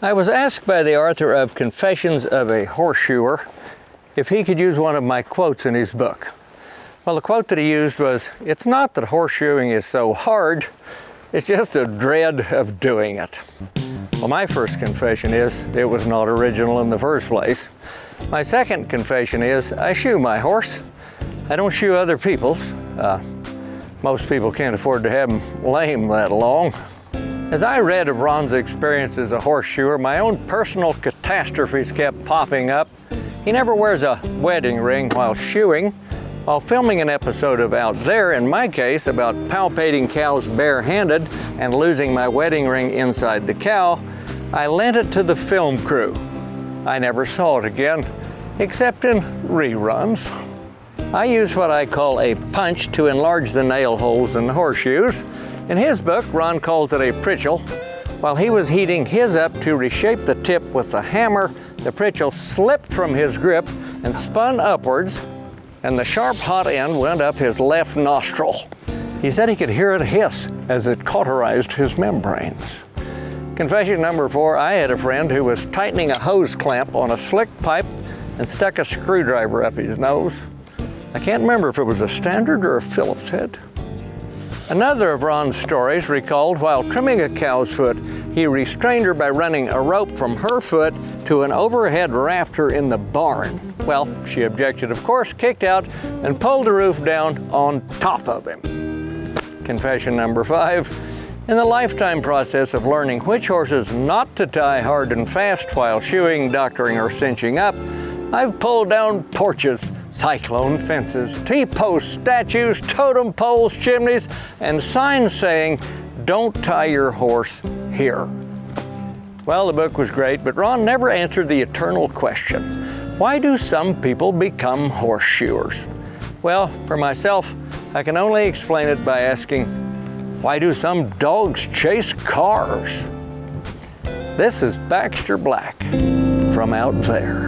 I was asked by the author of Confessions of a Horseshoeer if he could use one of my quotes in his book. Well, the quote that he used was, "It's not that horseshoeing is so hard, it's just a dread of doing it." Well, my first confession is it was not original in the first place. My second confession is I shoe my horse. I don't shoe other people's. Most people can't afford to have them lame that long. As I read of Ron's experience as a horseshoer, my own personal catastrophes kept popping up. He never wears a wedding ring while shoeing. While filming an episode of Out There, in my case, about palpating cows barehanded and losing my wedding ring inside the cow, I lent it to the film crew. I never saw it again, except in reruns. I use what I call a punch to enlarge the nail holes in the horseshoes. In his book, Ron calls it a pritchel. While he was heating his up to reshape the tip with the hammer, the pritchel slipped from his grip and spun upwards, and the sharp hot end went up his left nostril. He said he could hear it hiss as it cauterized his membranes. Confession number 4, I had a friend who was tightening a hose clamp on a slick pipe and stuck a screwdriver up his nose. I can't remember if it was a standard or a Phillips head. Another of Ron's stories recalled while trimming a cow's foot, he restrained her by running a rope from her foot to an overhead rafter in the barn. Well, she objected, of course, kicked out, and pulled the roof down on top of him. Confession number 5. In the lifetime process of learning which horses not to tie hard and fast while shoeing, doctoring, or cinching up, I've pulled down porches, cyclone fences, T-posts, statues, totem poles, chimneys, and signs saying, "Don't tie your horse here." Well, the book was great, but Ron never answered the eternal question. Why do some people become horseshoers? Well, for myself, I can only explain it by asking, why do some dogs chase cars? This is Baxter Black from Out There.